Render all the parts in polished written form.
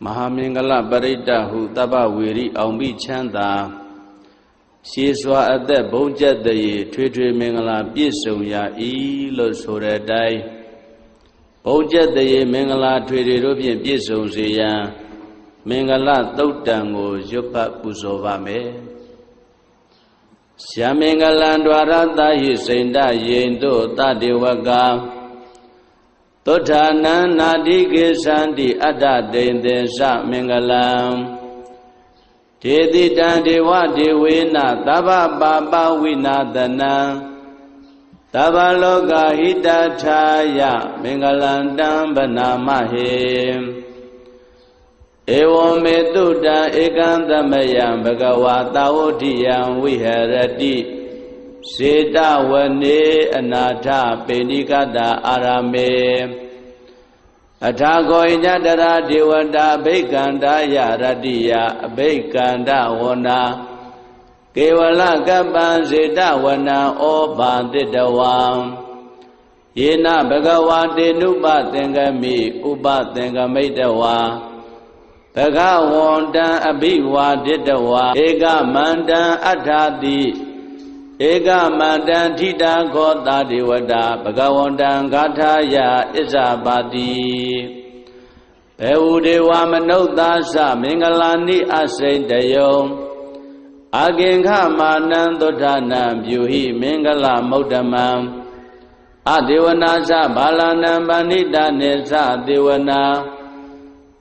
Mahamingala Barita Hu Taba Wiri Aumbi Chanda Shiswa at the Bonja de Twitter Mingala Bisumya Ilo Suredai Bonja de Mingala Twitter Rubian Bisum Zia Mingala Dautango Yopa Pusovame Syamingalandwarata Yisenda Yendo Tadiwaga Totana Nadike Sandi Ada Dendesa Mingalam Tedi Dandiwa Diwina Taba Baba Winadana Taba Loga Hidataya Mingalandam Banamahim Ewo Meduda Egandamayam Bhagavata Odiyam Viharati Sita Wane Anata Penikada Arame Atago Inadara Diwada Bekanda Yaradiya Bekanda Wana Kevala Gaban Sita Wana Oba Didawam Yena Bhagavati Nuba Tengami Uba Tengamitawa Bhagavanda Abiwa Didawa Ega Manda Atadi Ega Mandan Tita Gota Diwada Bhagawandan Gathaya Isabadi Peudewa Manodasa Mingalani Asendayo Aginga Manandodana Byuhi Mingala Modamam Adiwanasa Balanam Banida Nesa Diwana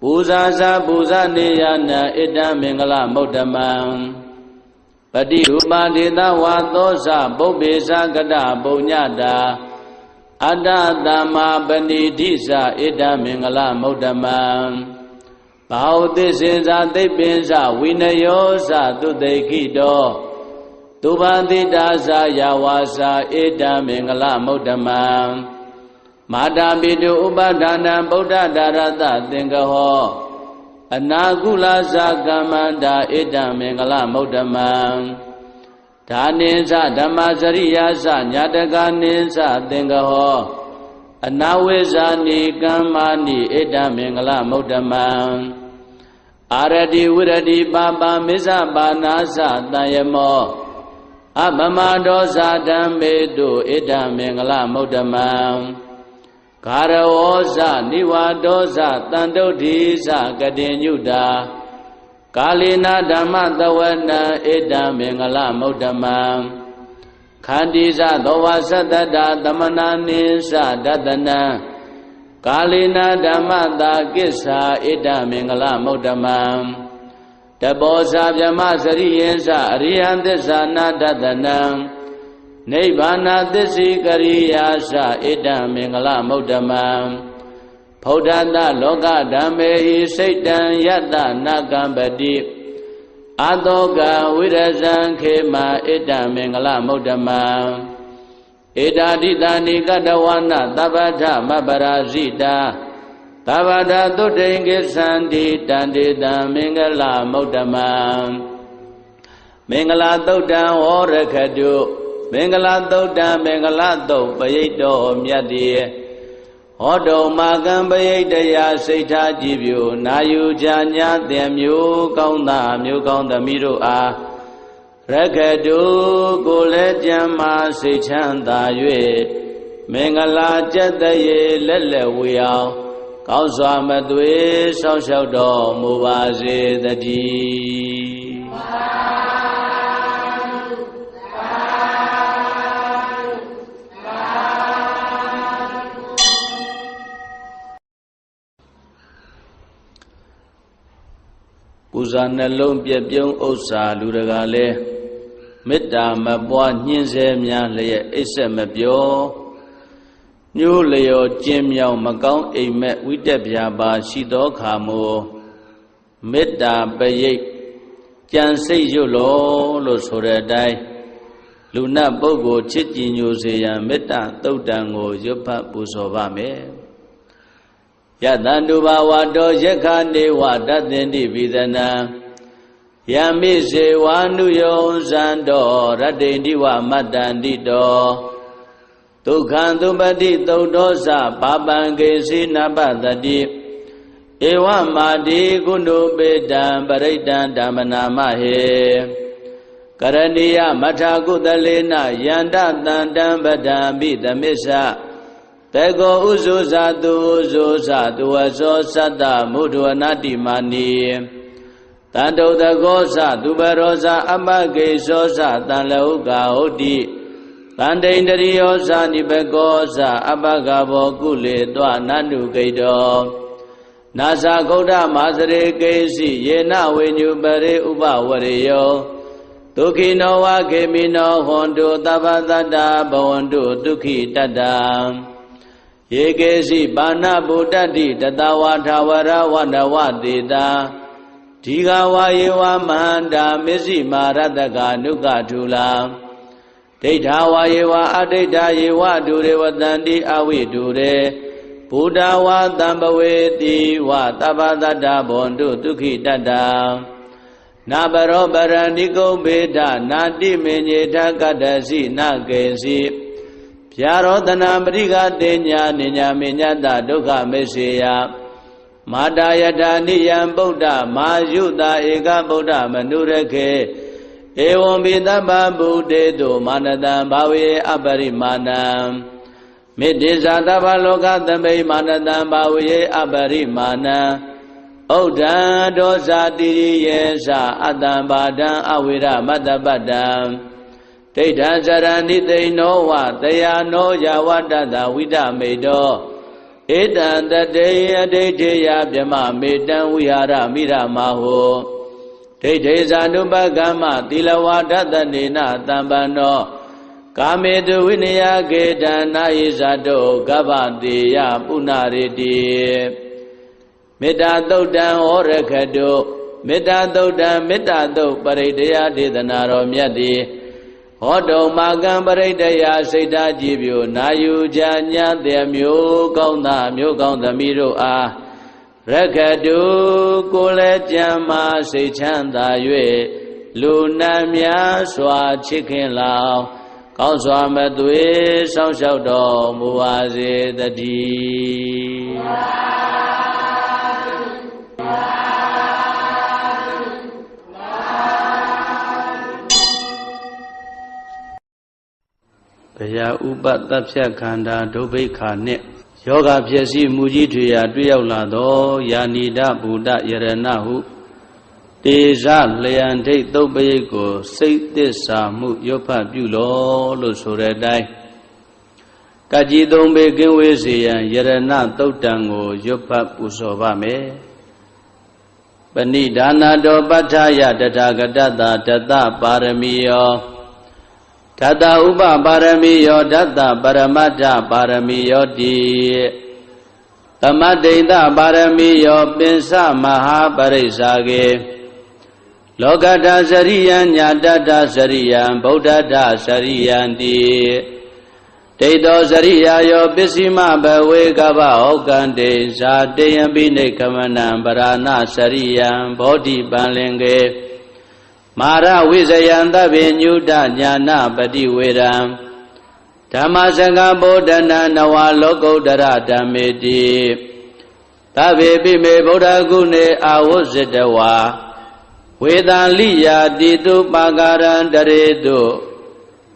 Puzasa Puzaniyana Ida Mingala Modamam Padi Rupadita Watosa Bobesa Gada Bonyada Ada Dhamma Banidisa Ida Mingala Modamam Bauti Sinsa Tipinsa Winayosa Tudekido Tubandidasa Yawasa Ida Mingala Modamam Madambidu Ubadana Buddha Darata Tingaho Anagula Sagamanda Ida Mingala Modamam Taninsa Dhammasariyasa Nyataganinsa Tingaho Anawesani Kamani Ida Mingala Modamam Aradi Wiradi Baba Misa Banasa Tayamo Abamadosa Dhammedu Ida Mingala Modamam Karawosa Niwadosa Tandodisa Kadinyuda Kalina Dhamatawana Ida Mingala Modamam Khandisa Dovasatata Dhamananinsa Datana Kalina Dhamata Kissa Ida Mingala Modamam Tabosa Vyamasariyensa Ariyantisa Nadatanam Nibbana Disi Kariyasa Ida Mingala Modamam Paudanda Loka Dhamme Saitan Yata Nakambadi Adoga Virazan Khema Ida Mingala Modamam Ida Ditani Kadawana Tabata Mabarazita Tabata Tudengi Sandi Tandita Mingala Modamam Mingala Tudan Orakadu Mingala Doda Mingala Do Bayito Myadi Odo Magam Bayitaya Sita Jibyu Nayu Janya Demyu Kaunda Myu Kaunda Miru A Rakadu Gule Jama Sichanda Yue Mingala Jataye Lele Wiyao Kauswa Madwe Sao Sao Do Mubazi Dadi Uza Nalom Pyapyong Osa Ludagale Metta Mabwa Nyinse Mya Leye Isse Mabyo Nyu Leo Jim Yao Makong Ime Witepya Ba Shito Khamo Metta Bayik Jan Sei Yulo Lo Soredai Luna Bogo Chitji Nyu Seya Metta Tautango Yopa Pusovame Yatanduba Wado Yakane Wadatendi Vidana Yami Se Wanu Yon Sando Radendi Wa Matandi Do Tukhantumbati Taudosa Papange Sinabadati ဧဝမာတိကုဏုပေတံပရိတံဓမ္မနာမဟေကရဏီယမထာကုသလေနယန္တတန္တံပဒံပိသမစ္ဆတေကောဥဇုဇာတုဥဇုဇာတုဝသောသတ္တမုဒ္ဒဝနတိမာနိတန္တုတကောသသူပရောဇာအပကေသောသတံလဟုကာဟုတ်တိတန္တိန္ဒရိယောဇာနိဘကောသအပကဘောကုလေတွနန္နုကိတောနာဇာဂௌဒမာစရေကေစီယေနဝိညုပရေဥပဝရေယောဒုခိနောဝခေမိနောဟွန်တုသဗ္ဗတတ္တဘဝန္တုဒုက္ခိတတ္တယေကေစီပါဏဗုဒ္ဓတိတတဝါထာဝရဝနဝတေတာဒီဃဝါယေဝမန္တာမစ္စည်းမာရတကနုကထုလာဒိဋ္ဌာဝါယေဝအဒိဋ္ဌာယေဝဒုရေဝတန္တိအဝိဒုရေဘုဒ္ဓဝါတံပဝေတိဝသဗ္ဗတတ္တဘဝန္တုဒုက္ခိတတ္တနာဘရောပရဏိကုံဘေဒနာတိမေညေထကတ္တစီနကေစီဗျာရောတနာပရိကတေညာနိညာမေညတဒုက္ခမေစေယမာတာယထာနိယံဗုဒ္ဓမာယုတာဧကဗုဒ္ဓမနုရခေဧဝံပိသဗ္ဗဗုတေတုမာနတံဘာဝေအပရိမာဏံမေတ္တိဇာသဗ္ဗလောကသမိမာနတံဘာဝေအပရိမာဏံဩဒံဒောဇာတိရိယေသအတ္တံဘာဒံအဝိရမတ္တပတ္တံဒိဋ္ဌံဇရဏိသိနောဝတယာနောယဝတ္တတဝိဒမေတောဧတံတတေအဒိဋ္ဌေယဗြမမေတံဝိဟာရမိရမဟောဒိဋ္ဌေဇာနုပကမ္မသီလဝါဒတနေနတံပန္နောကာမေတုဝိနယကေတံနာယိဇာတောကဗ္ဗတေယပုဏ္ဏရေတိမေတ္တာသုတ်တံဟောရခတုမေတ္တာသုတ်တံမေတ္တာသုတ်ပရိတ္တယဒေသနာတော်မြတ်တိဟောတုံမာကံပရိတ္တယစိတ်ဓာကြည်ပြိုနာယူကြညာတဲ့မျိုးကောင်းသားမျိုးကောင်းသမီးတို့အားရခတုကိုယ်လည်းကြံမာစိတ်ချမ်းသာ၍လူနာများစွာချစ်ခင်လောင်ကောင်းစွာမသွေစောင့်ရှောက်တော်မူပါစေတည်းဘယဥပတဖြတ်ခန္ဓာဒုဗိခာနှင့်ယောဂဖြစ်စီမူကြီးထွေရာတွေ့ရောက်လာသောယာနိဒဗုဒ္ဓယရဏဟုတေဇလျံဒိဋ္ဌုပ္ပယိတ်ကိုစိတ်သစ္စာမှုရွတ်ဖတ်ပြုလောလို့ဆိုတဲ့အတိုင်းကကြီးသုံးပေကင်းဝေးစေရန်ယရဏသုတ်တံကိုရွတ်ဖတ်ပူဇော်ပါမယ်ပဏိဒါနာတောပဋ္ဌာယတထာဂတတတတပါရမီယောဓတ္တဥပပါရမီယောဓတ္တပရမတ္ထပါရမီယောတိသမတ္တိတပါရမီယောပင်စမဟာပရိစ္ဆာကေလောကတ္တစရိယံညာတတ္တစရိယံဗုဒ္ဓတ္တစရိယံတိဒိဋ္ဌောစရိယာယောပစ္စည်းမဘဝေကဗ္ဗဩကံတေဇာတေယံပိနိခမနံပရာဏစရိယံဘောဓိပံလင်ကေမာရဝိဇယံသဗ္ဗညုတညာနာပတိဝေရံဓမ္မစကဗုဒ္ဓနာနဝလောကုတ္တရဓမ္မေတိသဗ္ဗေပိမေဗုဒ္ဓဂုဏေအာဝဇ္ဇတဝါဝေသံလိယာတိတုပါကာရံတရေတု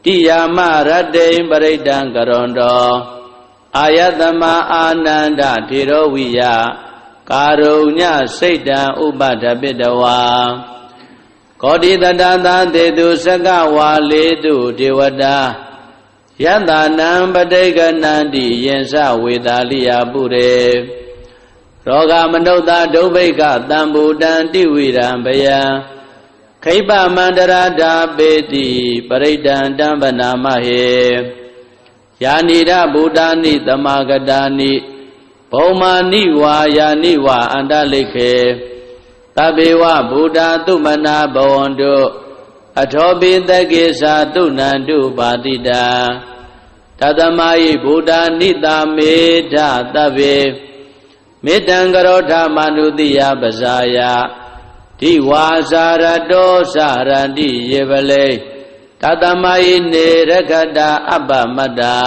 တိယာမရတ္တိပရိဒံကရွန်တောအာယတမအာနန္ဒထေရဝိယကာရုညစိတ်တံဥပဒပိတဝါကောတိတတသာတေတုစကဝါလေတုဒေဝတာယတနံပဋိကနန္တိယင်္စဝေတာလိယပုရေရောဂမနုဿဒုဗ္ဗိကတံဘူတံတိဝိရံဘယံခိပမန္တရာဓာပေတိပရိဒံတံဗနာမဟေယာနိရဗုဒ္ဓာနိသမာဂတာနိဘုံမာနိဝါယာနိဝါအန္တလိခေသဗ္ဗေဝဗုဒ္ဓသုမနာဘဝန္တုအထောပိတကေသာတုဏန္တုပါတိတာတသမာယိဗုဒ္ဓနိတာမေဓသဗ္ဗေမေတ္တံကရောဓမနုတိယပဇာယဒီဝါစာရတောစာရတိယေပလေတသမယိနေရခတာအပ္ပမတ္တာ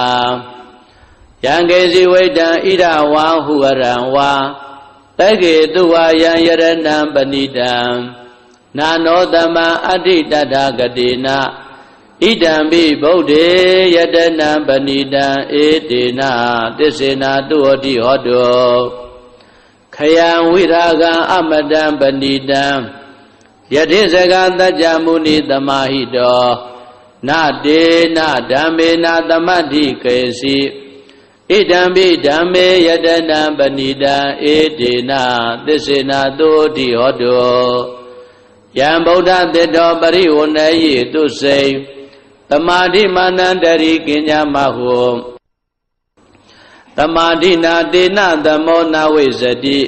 ယံကေစီဝိတံဣဒဝါဟုရံဝါ တကေတုဝယံယရဏံပဏိတံနာနောတမံအဋ္ဌိတတဂတိနာဣဒံပိဗုဒ္ဓေယတနံပဏိတံဧတေနသစ္စေနာတုဟောတိဟောတောခယံဝိရာဂံအမတံပဏိတံယတိစကသัจ जा မုနိသမာဟိတောနတေနဓမ္မေနသမတ္ထိကေစီဣဒံပိဓမ္မေယတနံပဏိတံဧတေနသစ္စေနာတုဟောတိဟောတောယံဗုဒ္ဓတေတောပရိဝဏယေတုစိံသမာဓိမာနန္တရိကဉ္ညာမဟုသမာဓိနာတေနသမောနဝိဇ္ဇတိ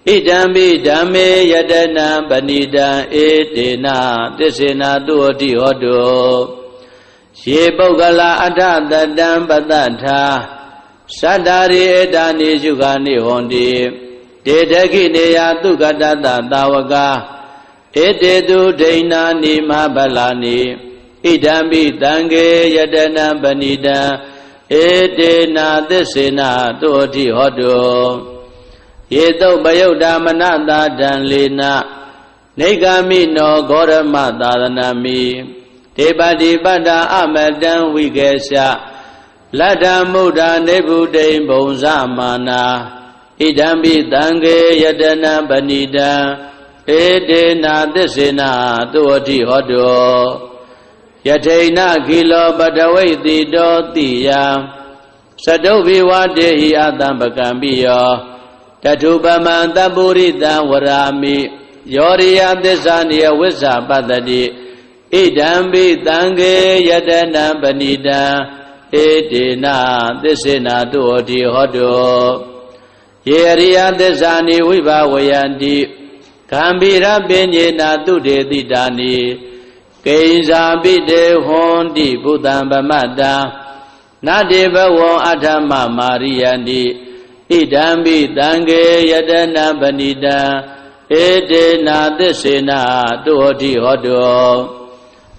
ဣဒံပိဓမ္မေယတနံပဏိတံဧတေနသစ္စေနာတုဟောတိဟောတောယေပုဂ္ဂလာအထတတံပတ္တထာသတ္တာရိဧတာနိရှုခာနိဟောတိတေတခိနေယသုကတတသာဝကဧတေတုဒိဏာနိမဗလာနိဣဒံပိတံခေယတနံပဏိတံဧတေနသစ္စေနာတုဟောတိဟောတောယေတုပယုတ်ဓမ္မနတာတံလေနနေဂာမိနောဂောရမသာသနာမိဒေပတိပတ္တာအမတံဝိကေရှလတ္တမုဒ္ဒနေဗုဒိံဘုံဇမာနာဣဒံပိတံခေယတနံပဏိတံဧတေနသစ္စေနာတုဟောတိဟောတောယထိဏခိလောပတဝိတိတောတိယသတုဘိဝတေဟိအတံပကံပိယောတထုပမံတပုရိတံဝရာမိယောရိယသစ္စာနိယဝိဇ္ဇပတ္တိဣဒံပိတံခေယတနံပဏိတံဧတေနသစ္စေနာတုဟောတိဟောတောယေရိယသစ္စာနိဝိဘဝယန္တိဂံဗိရပဉ္ညေနာတုတေတိတာနိကိဉ္စာပိတေဟွန်တိဘုဒ္ဓံဗမတ္တာနတေဘဝံအထမမာရိယန္တိဣဒံပိတံခေယတနံပဏိတံဧတေနသစ္စေနာတုဟောတိဟောတော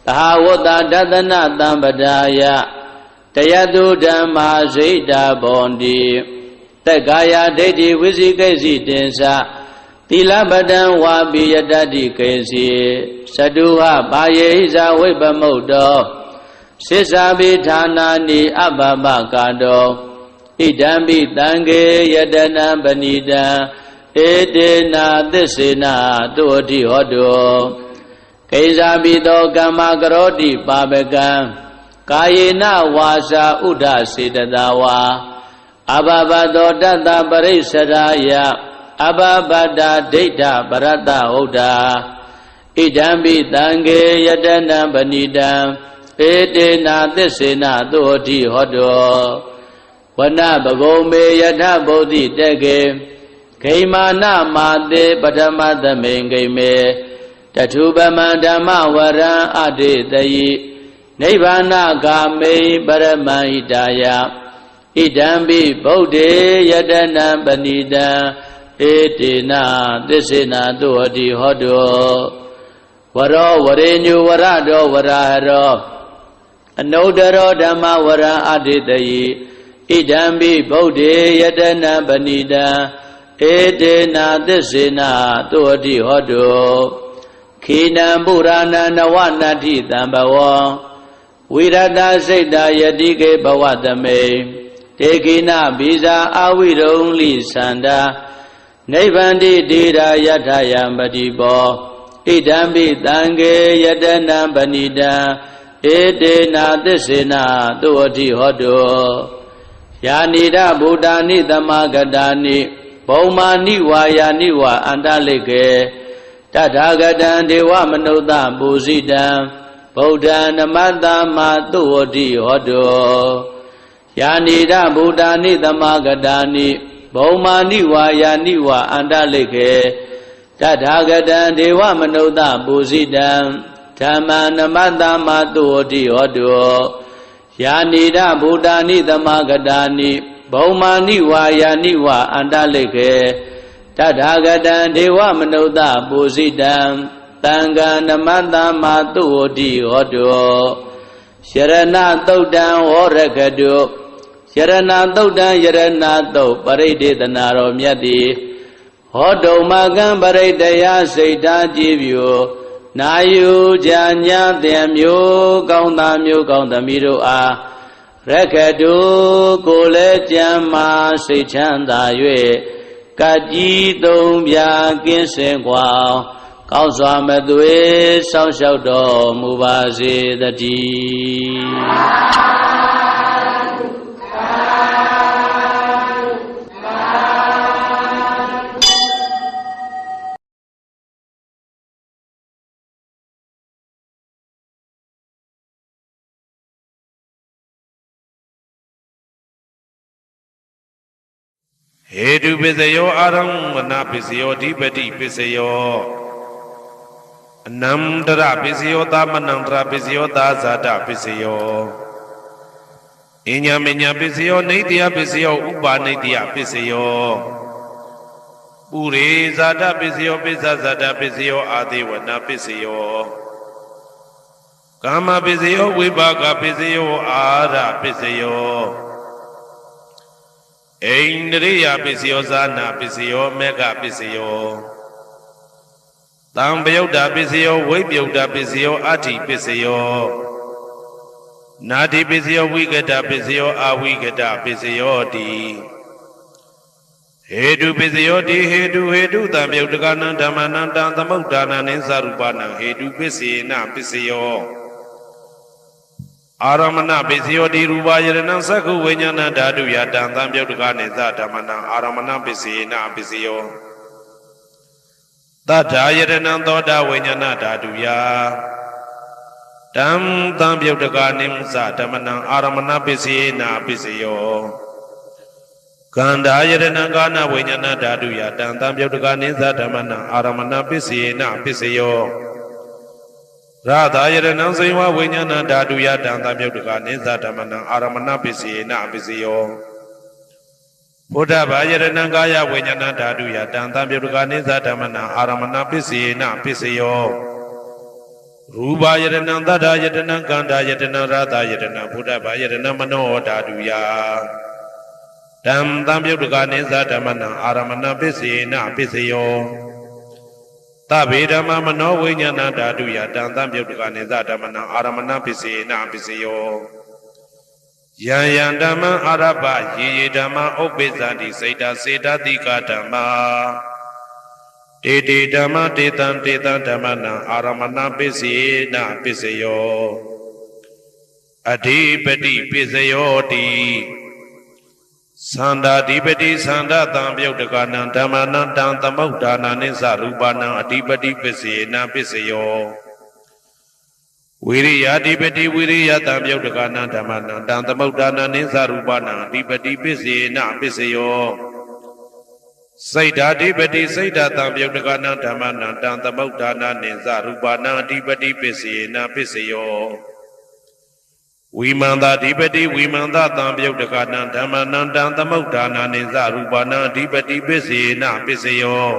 သဟဝတ္တဒသနသံပဒါယတယတုဓမ္မာဇိတာဘောန္တိသက္ကာယဒိဋ္ဌိဝိသိကိစီတင်္စသီလပတံဝါပိယတတိကေစီသတုဟဘာယေဟိဇဝိပမုတ်တောစိစ္ဆာပိဌာနာနိအပပကာတောဣဒံပိတံခေယတနံပဏိတံဧတေနသစ္စေနာတုဟောတိဟောတောကိဉ္စာပိသောကမ္မကရောတိပါပကံကာယေနဝါစာဥဒ္ဒစေတသာဝါအဘဘသောတတ္တပရိစ္ဆရာယအဘဘတ္တဒိဋ္ဌပရတ္တဟုတ်တာဣဒံပိတံခေယတနံပဏိတံဧတေနသစ္စေနာတုဟောတိဟောတောဝနဘဂုံမေယထဗုဒ္ဓိတကေဂိမာနမာတေပထမသမိန်ဂိမေတထုပမံဓမ္မဝရံအတေတယိနိဗ္ဗာနဂာမိပရမဟိတာယဣဒံပိဗုဒ္ဓေယတနံပဏိတံဧတေနသစ္စေနာတုဟောတိဟောတောဝရောဝရေညုဝရတောဝရဟရောအနုတ္တရောဓမ္မဝရံအတေတယိဣဒံပိဗုဒ္ဓေယတနံပဏိတံဧတေနသစ္စေနာတုဟောတိဟောတောခိနံပုရာဏနဝနတ္ထိတံဘဝံဝိရတစိတ်တာယတိကေဘဝသမေတေခိနဘိဇာအာဝိရုံလိသန္တာနိဗ္ဗန္တိတိရာယထယံပတိဘောဣဒံပိတံခေယတနံပဏိတံဧတေနသစ္စေနာတုဟောတိဟောတောယာနိဒဗုဒ္ဓာနိသမဂတာနိဘုံမာနိဝါယာနိဝါအန္တလိကေတထာဂတံဒေဝမနုဿပုစိတံဗုဒ္ဓံနမတ္တမတုဟောတိဟောတောယာနိဒဗုဒ္ဓာနိသမဂတာနိဘုံမာနိဝါယာနိဝါအန္တလိကေတထာဂတံဒေဝမနုဿပုစိတံဓမ္မံနမတ္တမတုဟောတိဟောတောယာနိဒဗုဒ္ဓာနိသမဂတာနိဘုံမာနိဝါယာနိဝါအန္တလိကေတထာဂတံဒေဝမနုဿပုစိတံသံဃာနမတ္တမတုဟောတိဟောတောယရဏသုတ်တံဝရကတုယရဏသုတ်တံယရဏသုတ်ပရိဒေသနာတော်မြတ်သည်ဟ ဟောတုံမကံပရိတယစိတ်ဓာကြည်ပြုနာယူကြညာတဲ့မျိုးကောင်းသားမျိုးကောင်းသမီးတို့အားရက္ခတုကိုလည်းကြံမာစိတ်ချမ်းသာ၍ကကြီးသုံးပြကင်းစင်ကွာကောင်းစွာမသွေစောင့်ရှောက်တော်မူပါစေတည်းဟေတုပစ္စယောအာရမဏပစ္စယောဓိပတိပစ္စယောအနန္တရပစ္စယောသမနန္တရပစ္စယောသာဇာတပစ္စယောအညမညပစ္စယောနေတယပစ္စယောဥပါနေတယပစ္စယောပုရိဇာတပစ္စယောပိစ္ဆဇာတပစ္စယောအာသေဝနာပစ္စယောကာမပစ္စယောဝိပါကပစ္စယောအာရပစ္စယောအိန္ဒရိယပစ္စယောဇာနာပစ္စယောမေဃပစ္စယောတံပယုတ်တာပစ္စယောဝိပယုတ်တာပစ္စယောအဋ္ဌိပစ္စယောနာတိပစ္စယောဝိကတပစ္စယောအဝိကတပစ္စယောတိဟေတုပစ္စယောတိဟေတုတံပယုတ်တကနံဓမ္မနံတံသမုဋ္ဌာနံနိသရူပနံဟေတုပစ္စေနပစ္စယောအာရမဏပစ္စယောတိရူပယရဏသက္ခုဝိညာဏဓာတုယတံသံပြုတ်တကနေသဓမ္မနံအာရမဏပစ္စေနပစ္စယောသတ္ထာယရဏသောတာဝိညာဏဓာတုယတံသံပြုတ်တကနေသဓမ္မနံအာရမဏပစ္စေနပစ္စယောကန္ဓာယရဏကာနဝိညာဏဓာတုယတံသံပြုတ်တကနေသဓမ္မနံအာရမဏပစ္စေနပစ္စယောရာသာယရဏံစေဝဝိညာဏဓာတုယတံသမြုတ်တကနိသဓမ္မနံအာရမဏပစ္စယေနပစ္စယောဘုဒ္ဓဘာယရဏံကာယဝိညာဏဓာတုယတံသမြုတ်တကနိသဓမ္မနံအာရမဏပစ္စယေနပစ္စယောရူပယရဏံသတ္တယတနံကန္တာယတနံရာသာယတနံဘုဒ္ဓဘာယရဏံမနောဓာတုယတံသမြုတ်တကနိသဓမ္မနံအာရမဏပစ္စယေနပစ္စယောသဗ္ဗေဓမ္မမနောဝိညာဏဓာတုယတံသံပြုတ်တကနေသဓမ္မနံအာရမဏပစ္စေနပစ္စယောယံယံဓမ္မအာရပယေယေဓမ္မဥပ္ပိသတိစိတ်တစေတတိကဓမ္မတေတေဓမ္မတေတံဓမ္မနံအာရမဏပစ္စေနပစ္စယောအဓိပတိပစ္စယောတိသန္တာဓိပတိသန္တာတံပြုတ်တကနံဓမ္မနံတံသမုဋ္ဌာနာနိသရူပနံအဓိပတိပစ္စေနပစ္စယောဝိရိယဓိပတိဝိရိယတံပြုတ်တကနံဓမ္မနံတံသမုဋ္ဌာနာနိသရူပနံအဓိပတိပစ္စေနပစ္စယောစိတ်ဓာဓိပတိစိတ်ဓာတံပြုတ်တကနံဓမ္မနံတံသမုဋ္ဌာနာနိသရူပနံအဓိပတိပစ္စေနပစ္စယောဝိမန္တာဓိပတိဝိမန္တတံပြုတ်တကနံဓမ္မနံတံသမုဋ္ဌာနာနိသရူပနံအဓိပတိပစ္စေနပစ္စယော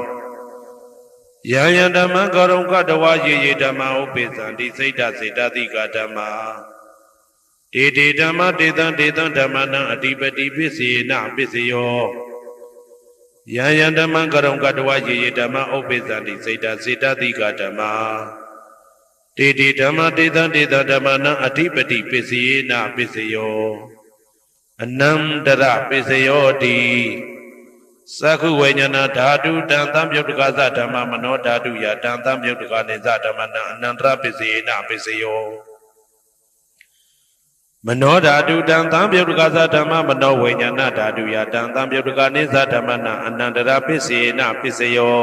ယံယံဓမ္မကရုံကတဝယေယေဓမ္မဥပိသံတိစိတ်တစေတတိကဓမ္မတေတေဓမ္မတေတံဓမ္မနံအဓိပတိပစ္စေနပစ္စယောယံယံဓမ္မကရုံကတဝယေယေဓမ္မဥပိသံတိစိတ်တစေတတိကဓမ္မတေတေဓမ္မတေတံဓမ္မနံအဓိပတိပစ္စယေနပစ္စယောအနန္တရပစ္စယောတိသက္ခုဝိညာဏဓာတုတံသံပြုတ်တကသဓမ္မမနောဓာတုယတံသံပြုတ်တကနေသဓမ္မနံအနန္တရပစ္စယေနပစ္စယောမနောဓာတုတံသံပြုတ်တကသဓမ္မမနောဝိညာဏဓာတုယတံသံပြုတ်တကနေသဓမ္မနံအနန္တရပစ္စယေနပစ္စယော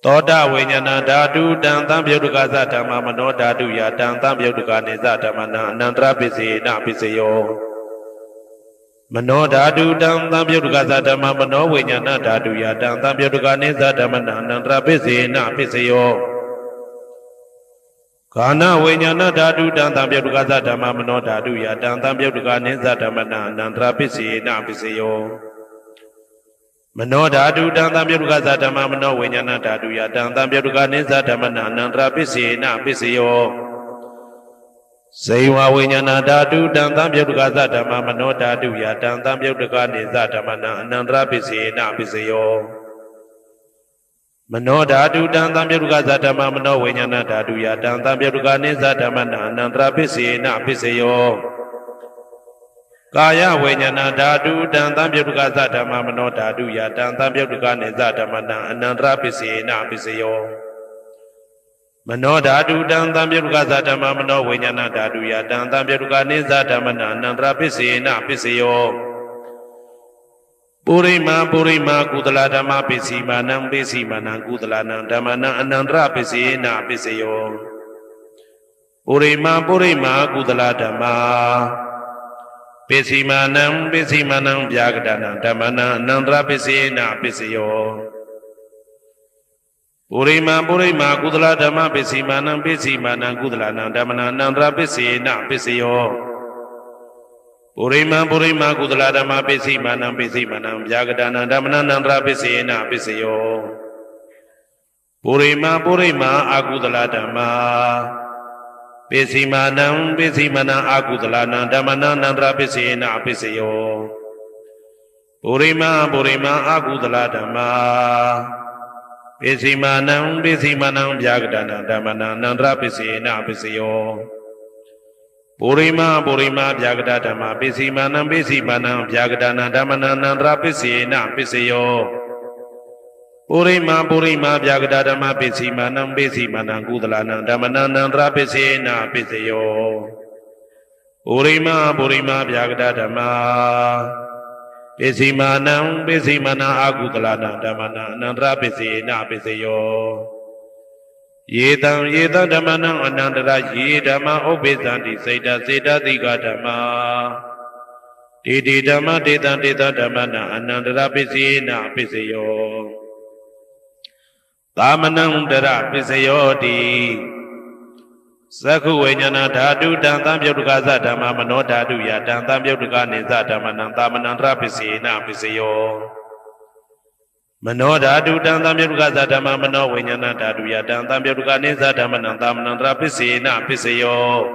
သောတာဝိညာဏဓာတုတံသံပြုတ်တကသဓမ္မမနောဓာတုယတံသံပြုတ်တကနေသဓမ္မနံအနန္တရပစ္စယေနပစ္စယောမနောဓာတုတံသံပြုတ်တကသဓမ္မမနောဝိညာဏဓာတုယတံသံပြုတ်တကနေသဓမ္မနံအနန္တရပစ္စယေနပစ္စယောကာနဝိညာဏဓာတုတံသံပြုတ်တကသဓမ္မမနောဓာတုယတံသံပြုတ်တကနေသဓမ္မနံအနန္တရပစ္စယေနပစ္စယောမနောဓာတုတံသံပြုတ်တကသဓမ္မမနောဝိညာဏဓာတုယတံသံပြုတ်တကနေသဓမ္မနံအနန္တရပစ္စယေနပစ္စယောဇေဝဝိညာဏဓာတုတံသံပြုတ်တကသဓမ္မမနောဓာတုယတံသံပြုတ်တကနေသဓမ္မနံအနန္တရပစ္စယေနပစ္စယော Mano dhatu dan tampyaduka zadama mano vinyana dhatu ya dan tampyaduka nizadama na anandra pisi na piseyo Kaya vinyana dhatu dan tampyaduka zadama mano dhatu ya dan tampyaduka nizadama na anandra pisi na piseyo Mano dhatu dan tampyaduka zadama mano vinyana dhatu ya dan tampyaduka nizadama na anandra pisi na piseyo Purima kudala dhamma pisi manang kudala nang dhamma nang anandra pisi na piseyo Purima kudala dhamma pisi manang vyagdana dhamma nang anandra pisi na piseyo Purima kudala dhamma pisi manang kudala nang dhamma nang anandra pisi na piseyo Purima kudala dhamma pisi manang vyagdana dhamma nang anandra pisi na piseyo Purima akudala dhamma pisi manang akudala nang dhamma nang anandra pisi na piseyo Purima akudala dhamma pisi manang vyagdana dhamma nang anandra pisi na piseyo Purima vyagda dhamma pisi manang vyagdana dhamma nang anandra pisi na piseyo Purima vyagda dhamma pisi manang kudala nang dhamma nang anandra pisi na piseyo Purima vyagda dhamma pisi manang akudala nang dhamma nang anandra pisi na piseyo Yedam dhamma nang anandra ye dhamma obezanti seda tika dhamma Didi dhamma deta dhamma nang anandra pisi na piseyo Tamanang dara piseyo di Sakhu vinyana dhatu dan tampyaduka dhamma mano dhatu ya dan tampyaduka niza dhamma nang tamanandra pisi na piseyo Mano dhatu dan tampyaduka dhamma mano vinyana dhatu ya dan tampyaduka niza dhamma nang tamanandra pisi na piseyo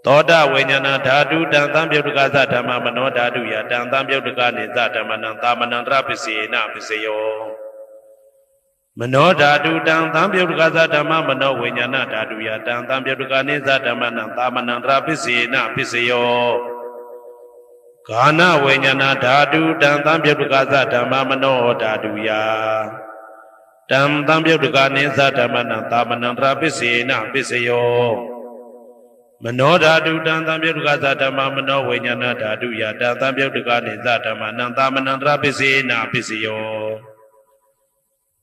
Toda vinyana dhatu dan tampyaduka dhamma mano dhatu ya dan tampyaduka niza dhamma nang tamanandra pisi na piseyo Mano dhatu dan tampyaduka dhamma mano vinyana dhatu ya dan tampyaduka niza dhamma nang tamanandra pisi na piseyo Kana vinyana dhatu dan tampyaduka dhamma mano dhatu ya dan tampyaduka niza dhamma nang tamanandra pisi na piseyo Mano dhatu dan tampyaduka dhamma mano vinyana dhatu ya dan tampyaduka niza dhamma nang tamanandra pisi na piseyo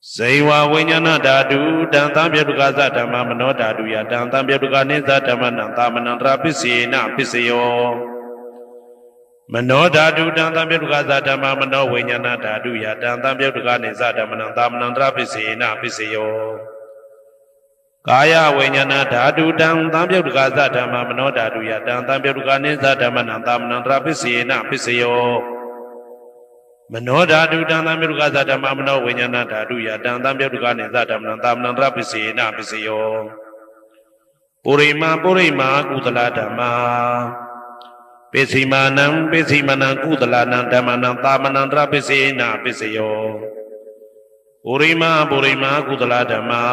Saiva vinyana dhatu dan tampyaduka dhamma mano dhatu ya dan tampyaduka niza dhamma nang tamanandra pisi na piseyo Mano dhatu dan tampyaduka dhamma mano vinyana dhatu ya dan tampyaduka niza dhamma nang tamanandra pisi na piseyo Kaya vinyana dhatu dan tampyaduka dhamma mano dhatu ya dan tampyaduka niza dhamma nang tamanandra pisi na piseyo Mano dhatu dan tampyaduka dhamma mano vinyana dhatu ya dan tampyaduka niza dhamma nang tamanandra pisi na piseyo Purima kudala dhamma pisi manang kudala nang dhamma nang tamanandra pisi na piseyo Purima kudala dhamma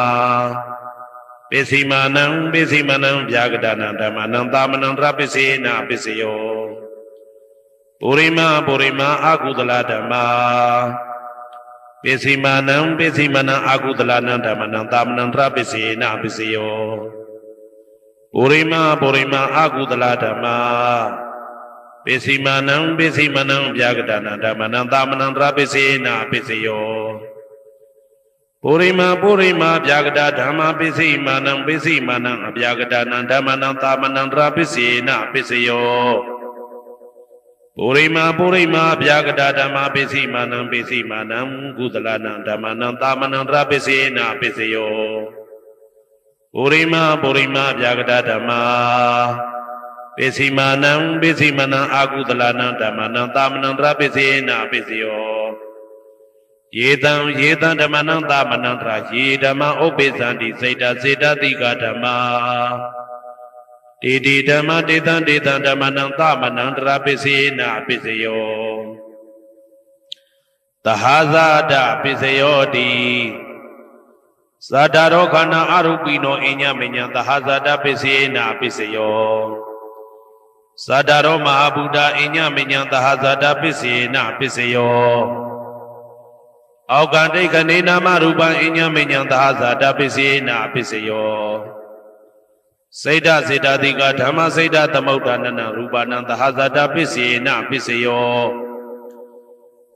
pisi manang vyagdana dhamma nang tamanandra pisi na piseyo Purima akudala dhamma pisi manang akudala nang dhamma nang tamanandra pisi na piseyo Purima akudala dhamma pisi manang vyagdana dhamma nang tamanandra pisi na piseyo Purima vyagda dhamma pisi manang vyagdana dhamma nang tamanandra pisi na piseyo Purima vyagda dhamma pisi manang kudala nang dhamma nang tamanandra pisi na piseyo Purima vyagda dhamma pisi manang akudala nang dhamma nang tamanandra pisi na piseyo Yedam dhamma nang tamanandra ye dhamma obezanti seda tika dhamma Didi dhamma deta dhamma nang tamanandra pisi na piseyo Tahazada Pisayoti Sadarokana Arupino Inya Minya Tahazada Pisina Pisayo Sadaro Mahabuddha Inya Minya Tahazada Pisina Pisayo Augante Kanina Maruba Inya Minya Tahazada Pisina Pisayo Seda Seda Diga Dhamma Seda Tamautanana Rubana Tahazada Pisina Pisayo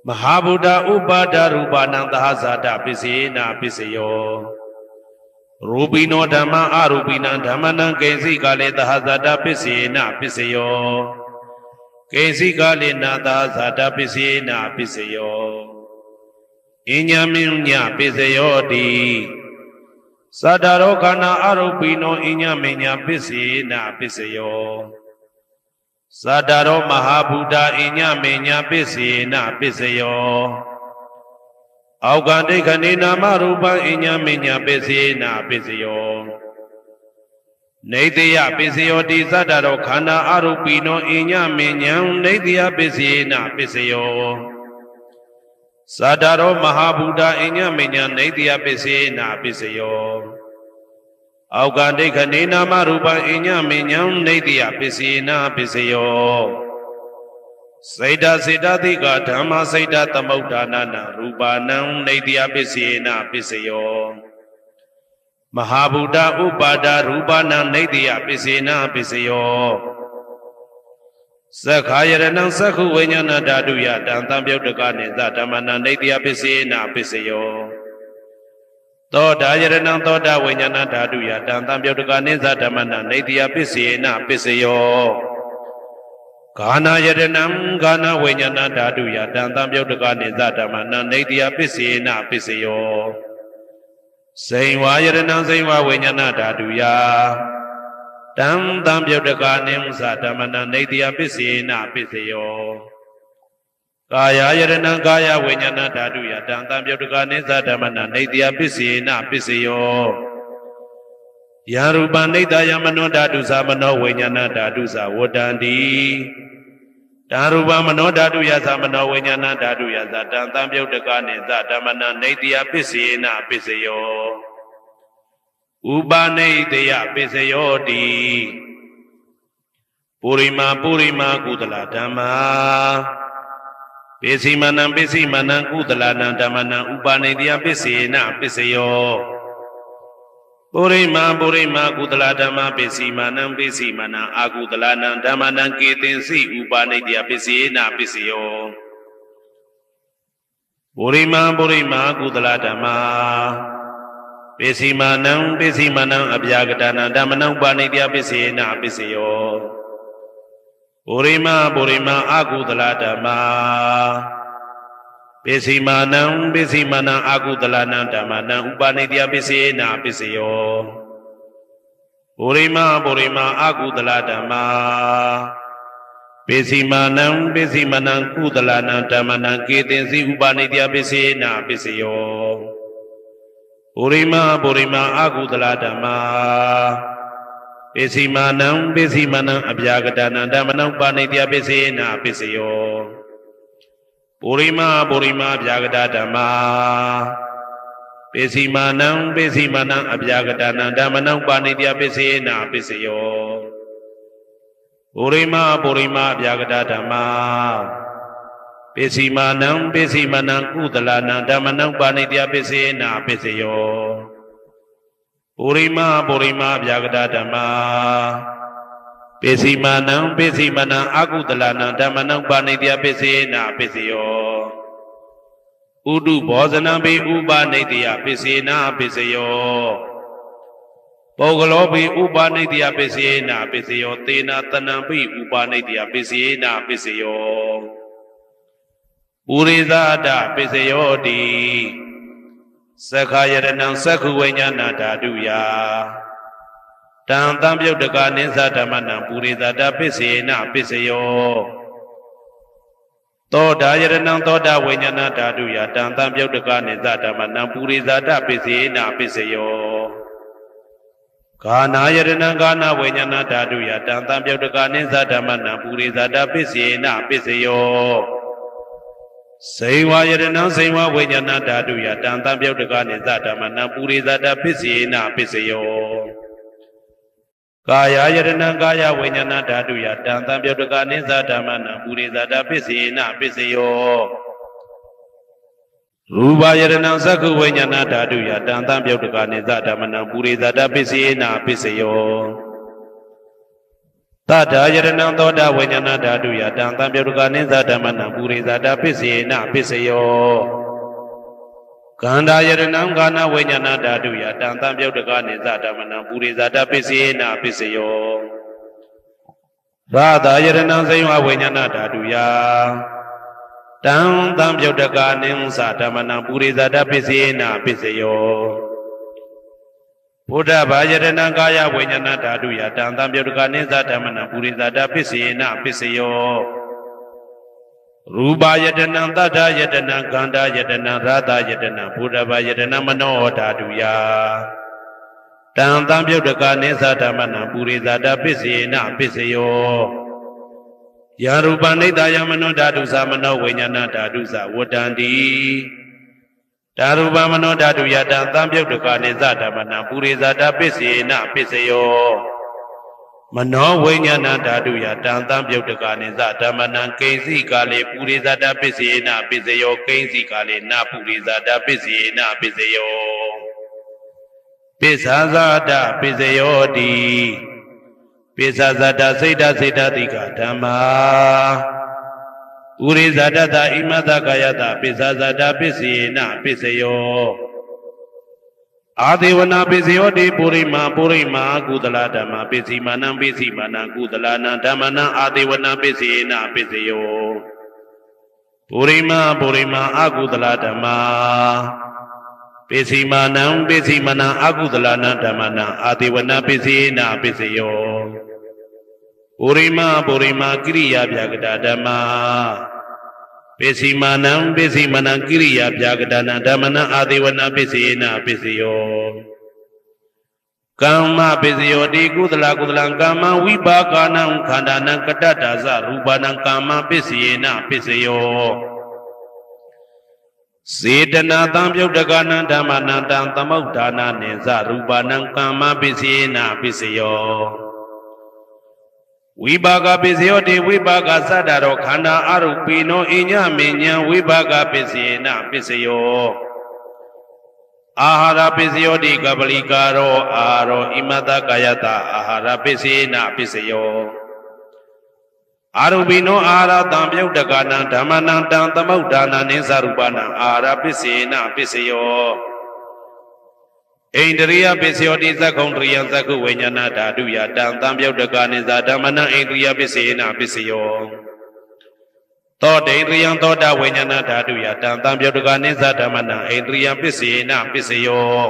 Mahabuddha Upada Rubana Tahazada Pisina Pisayo Rubino Dhamma Arubina Dhammana Kesi Kale Tahazada Pisina Pisayo Kesi Kale Tahazada Pisina Pisayo Inya Minya Pisayo Di Sadarokana Arubino Inya Minya Pisina Pisayo Sadaro Mahabuddha Inya Minya Pisina Pisayo Augante Kanina Marupa Inya Minya Pisina Pisayo Naidiya Pisayo Di Sadaro Kana Arupino Inya Minya Naidiya Pisina Pisayo Sadaro Mahabuddha Inya Minya Naidiya Pisina Pisayo Augante Kanina Marupa Inya Minya Naidiya Pisina Pisayo Saida Seda Diga Dhamma Saida Tamautanana Rupanam Naidiya Pisina Pisayo Mahabuddha Upada Rupana Naidiya Pisina Pisayo Sakhayaranam Sakhu Vinyana Daduya Dantam Yodakane Zatamana Naidiya Pisina Pisayo Toda Yaranam Toda Vinyana Daduya Dantam Yodakane Zatamana Naidiya Pisina Pisayo Gana Yaranam Gana Vinyana Daduya Dantam Yodakane Zatamana Naidiya Pisina Pisayo Sainwa Yaranam Sainwa Vinyana Daduya Dantam Yodakane Zatamana Naidiya Pisina Pisayo Kaya Yaranam Kaya Vinyana Daduya Dantam Yodakane Zatamana Naidiya Pisina Pisayo Yarupa Naidaya Mano Dadusa Mano Vinyana Dadusa Wadandi Darupa Mano Daduya Samano Vinyana Daduya Dantam Yodakane Zatamana Naidiya Pisina Pisayo Ubaneidaya Pisayo Di Purima Purima Kudala Dhamma Pesimanam Pesimanam Kudalana Dhammana Ubaneidaya Pisina Pisayo Purima Purima Kudala Dhamma Pesimanam Pesimanam Akudalana Dhammana Ketensi Ubaneidaya Pisina Pisayo Purima Purima Kudala Dhamma Pesimanam Pesimanam Abhyagatana Dhammana Ubaneidaya Pisina Pisayo Purima Purima Akudala Dhamma Pesimanam Pesimanam Akudalana Dhammana Ubaneidaya Pisina Pisayo Purima Purima Akudala Dhamma Pesimanam Pesimanam Kudalana Dhammana Ketensi Ubaneidaya Pisina Pisayo Purima Purima Akudala Dhamma Pesimanam Pesimanam Abhyagatana Dhammana Ubaneidaya Pisina Pisayo Purima Purima Abhyagata Dhamma Pesimanam Pesimanam Abhyagatana Dhammana Ubaneidaya Pisina Pisayo Purima Purima Abhyagata Dhamma Pesimanam Pesimanam Kudalana Dhammana Ubaneidaya Pisina Pisayo Purima Purima Abhyagata Dhamma Pesimanam Pesimanam Akudalana Dhammana Ubaneidaya Pisina Pisayo Udu Bhojanam Be Ubaneidaya Pisina Pisayo Pogalobi Ubaneidaya Pisina Pisayo Tena Tanam Be Ubaneidaya Pisina Pisayo Purizada Pisayo Di Sakhayaranam Sakhu Vinyana Daduya Dantam Yodakane Zatamana Purizada Pisina Pisayo Toda Yaranam Toda Vinyana Daduya Dantam Yodakane Zatamana Purizada Pisina Pisayo Gana Yaranam Gana Vinyana Daduya Dantam Yodakane Zatamana Purizada Pisina Pisayo စေဝယတနံစေဝဝိညာဏဓာတုယတံတံပြုတ်တကနေသဓမ္မနံပုရိသတပစ္စေနပစ္စယောကာယယတနံကာယဝိညာဏဓာတုယတံတံပြုတ်တကနေသဓမ္မနံပုရိသတပစ္စေနပစ္စယောရူပယတနံသက္ခုဝိညာဏဓာတုယတံတံပြုတ်တကနေသဓမ္မနံပုရိသတပစ္စေနပစ္စယောသတ္တယတနံသောတာဝိညာဏဓာတုယတံတံပြုတ်တကနေသဓမ္မနံပုရိသတပစ္စေနပစ္စယောကန္တာယတနံကာနဝိညာဏဓာတုယတံတံပြုတ်တကနေသဓမ္မနံပုရိသတပစ္စေနပစ္စယောရာသယတနံစေဝဝိညာဏဓာတုယတံတံပြုတ်တကနေသဓမ္မနံပုရိသတပစ္စေနပစ္စယောဘုဒ္ဓဘာယတနံကာယဝိညာဏဓာတုယတံတံပြုတ်တကနေသဓမ္မနံပုရိသတပစ္စေနပစ္စယောရူပယတနံသတ္တယတနံကန္တာယတနံရာသယတနံဘုဒ္ဓဘာယတနံမနောဓာတုယတံတံပြုတ်တကနေသဓမ္မနံပုရိသတပစ္စေနပစ္စယောယာရူပနိတ္တယမနောဓာတုသမနောဝိညာဏဓာတုသဝတ္တန္တိဓာရူပမနောဓာတုယတံတံပြုတ်တကနေသဓမ္မနံပုရိသတပစ္စေနပစ္စယောမနောဝိညာဏဓာတုယတံတံပြုတ်တကနေသဓမ္မနံကိဉ္စီကာလေပုရိသတပစ္စေနပစ္စယောကိဉ္စီကာလေနပုရိသတပစ္စေနပစ္စယောပစ္ဆာဇာတပစ္စယောတိပစ္ဆာဇာတစိတ်တစိတ်တတိကဓမ္မာဥရိဇာတတဣမတကာယတပစ္ဆာဇာတပစ္စေနပစ္စယောအာဒေဝနာပစ္စယောတိပုရိမာကုသလဓမ္မပစ္စည်းမာနံပစ္စည်းမာနံကုသလနာဓမ္မနံအာဒေဝနာပစ္စေနပစ္စယောပုရိမာအကုသလဓမ္မာပစ္စည်းမာနံအကုသလနာဓမ္မနံအာဒေဝနာပစ္စေနပစ္စယောပုရိမာကိရိယာပြကတာဓမ္မာပစ္စည်းမာနံကိရိယာပြကတာနာဓမ္မနံအာဒေဝနာပစ္စေနပစ္စယောကမ္မပစ္စယောတိကုသလကမ္မဝိပါကနံခန္ဓာနံကတ္တဒါဇရူပနံကမ္မပစ္စေနပစ္စယောစေတနာတံပြုတ်တကနံဓမ္မနံတံသမုဋ္ဌာနာနိဇရူပနံကမ္မပစ္စေနပစ္စယောဝိပါကပစ္စယောတိဝိပါကသတ္တရောခန္ဓာအရုပိနောအညမဉ္ဇံဝိပါကပစ္စေနပစ္စယောအာဟာရပစ္စယောတိကပလိကာရောအာရောဣမတကာယတအာဟာရပစ္စေနပစ္စယောအာရုပိနောအာဟာရတံပြုတ်တကနံဓမ္မနံတံသမုဋ္ဌာနာနိသရူပနံအာဟာရပစ္စေနပစ္စယောဣန္ဒရိယပစ္စယောတိသက္ခုံတရိယသက္ခုဝိညာဏဓာတုယတံတံပြုတ်တကနေသဓမ္မနံဣန္ဒရိယပစ္စေနပစ္စယောသောတေန္ဒရိယသောတာဝိညာဏဓာတုယတံတံပြုတ်တကနေသဓမ္မနံဣန္ဒရိယပစ္စေနပစ္စယော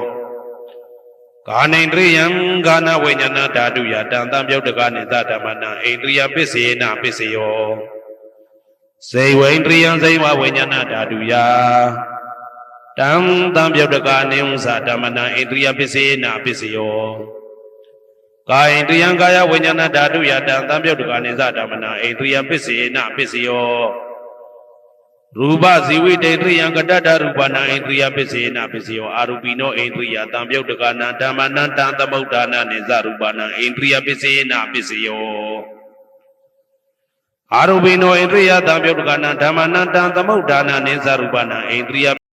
ကာနိန္ဒရိယံကာနဝိညာဏဓာတုယတံတံပြုတ်တကနေသဓမ္မနံဣန္ဒရိယပစ္စေနပစ္စယောစေဝိန္ဒရိယံစေဝဝိညာဏဓာတုယတံတံပြုတ်တကနေသဓမ္မနံဣန္ဒရိယပစ္စေနပစ္စယောကာယန္ဒရိယံကာယဝိညာဏဓာတုယတံတံပြုတ်တကနေသဓမ္မနံဣန္ဒရိယပစ္စေနပစ္စယောရူပဇီဝိတေတရိယံကတ္တရူပနာဣန္ဒရိယပစ္စေနပစ္စယောအာရူပိနောဣန္ဒရိယတံပြုတ်တကနာဓမ္မနံတံသမုဋ္ဌာနာနိသရူပနာဣန္ဒရိယပစ္စေနပစ္စယောအာရူပိနောဣန္ဒရိယတံပြုတ်တကနာဓမ္မနံတံသမုဋ္ဌာနာနိသရူပနာဣန္ဒရိယ